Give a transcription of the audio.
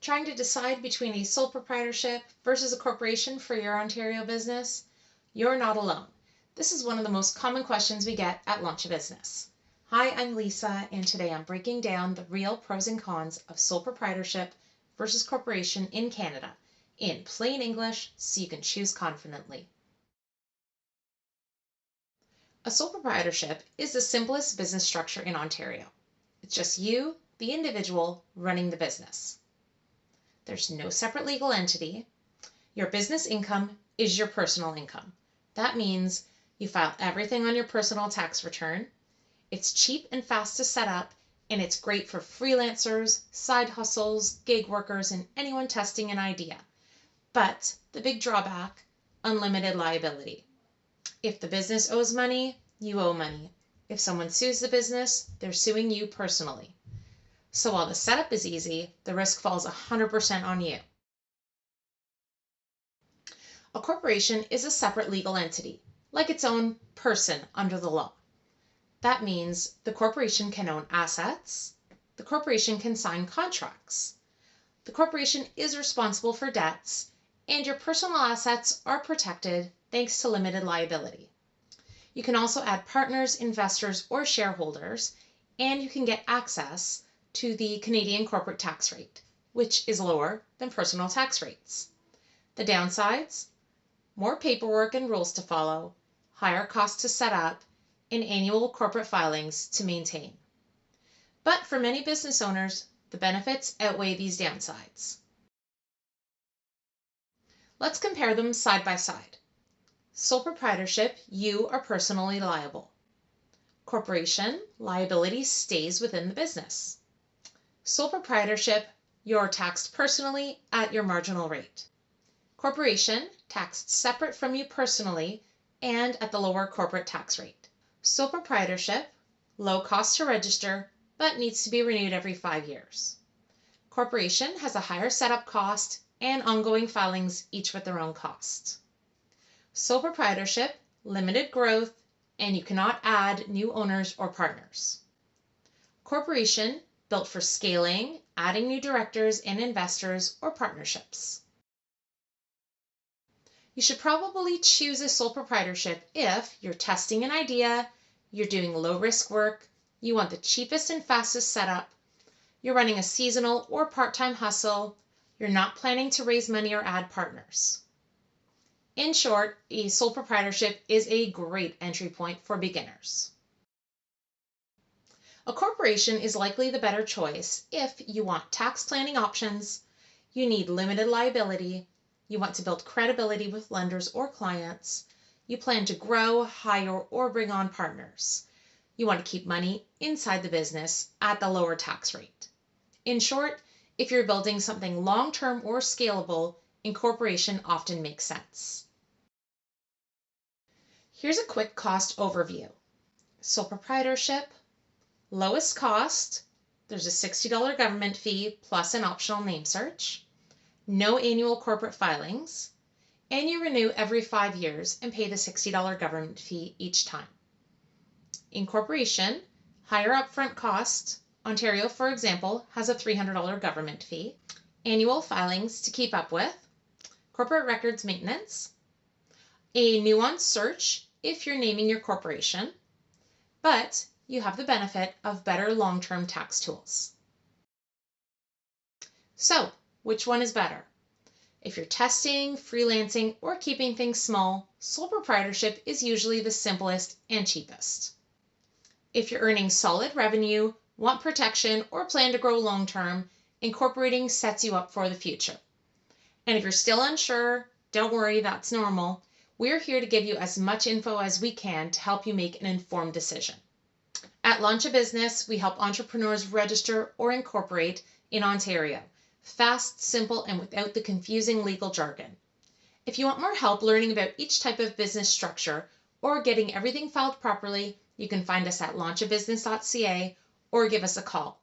Trying to decide between a sole proprietorship versus a corporation for your Ontario business? You're not alone. This is one of the most common questions we get at Launch a Business. Hi, I'm Lisa, and today I'm breaking down the real pros and cons of sole proprietorship versus corporation in Canada in plain English so you can choose confidently. A sole proprietorship is the simplest business structure in Ontario. It's just you, the individual, running the business. There's no separate legal entity. Your business income is your personal income. That means you file everything on your personal tax return. It's cheap and fast to set up, and it's great for freelancers, side hustles, gig workers, and anyone testing an idea. But the big drawback, unlimited liability. If the business owes money, you owe money. If someone sues the business, they're suing you personally. So while the setup is easy, the risk falls 100% on you. A corporation is a separate legal entity, like its own person under the law. That means the corporation can own assets, the corporation can sign contracts, the corporation is responsible for debts, and your personal assets are protected thanks to limited liability. You can also add partners, investors, or shareholders, and you can get access to the Canadian corporate tax rate, which is lower than personal tax rates. The downsides: more paperwork and rules to follow, higher costs to set up, and annual corporate filings to maintain. But for many business owners, the benefits outweigh these downsides. Let's compare them side by side. Sole proprietorship, you are personally liable. Corporation, liability stays within the business. Sole proprietorship, you're taxed personally at your marginal rate. Corporation, taxed separate from you personally and at the lower corporate tax rate. Sole proprietorship, low cost to register, but needs to be renewed every 5 years. Corporation has a higher setup cost and ongoing filings, each with their own costs. Sole proprietorship, limited growth, and you cannot add new owners or partners. Corporation, built for scaling, adding new directors and investors or partnerships. You should probably choose a sole proprietorship if you're testing an idea, you're doing low risk work, you want the cheapest and fastest setup, you're running a seasonal or part-time hustle, you're not planning to raise money or add partners. In short, a sole proprietorship is a great entry point for beginners. A corporation is likely the better choice if you want tax planning options, you need limited liability, you want to build credibility with lenders or clients, you plan to grow, hire, or bring on partners. You want to keep money inside the business at the lower tax rate. In short, if you're building something long-term or scalable, incorporation often makes sense. Here's a quick cost overview. Sole proprietorship, lowest cost, there's a $60 government fee plus an optional name search, no annual corporate filings, and you renew every 5 years and pay the $60 government fee each time. Incorporation, higher upfront cost. Ontario, for example, has a $300 government fee, annual filings to keep up with, corporate records maintenance, a nuanced search if you're naming your corporation, but you have the benefit of better long-term tax tools. So, which one is better? If you're testing, freelancing, or keeping things small, sole proprietorship is usually the simplest and cheapest. If you're earning solid revenue, want protection, or plan to grow long-term, incorporating sets you up for the future. And if you're still unsure, don't worry, that's normal. We're here to give you as much info as we can to help you make an informed decision. At Launch a Business, we help entrepreneurs register or incorporate in Ontario. Fast, simple, and without the confusing legal jargon. If you want more help learning about each type of business structure or getting everything filed properly, you can find us at launchabusiness.ca or give us a call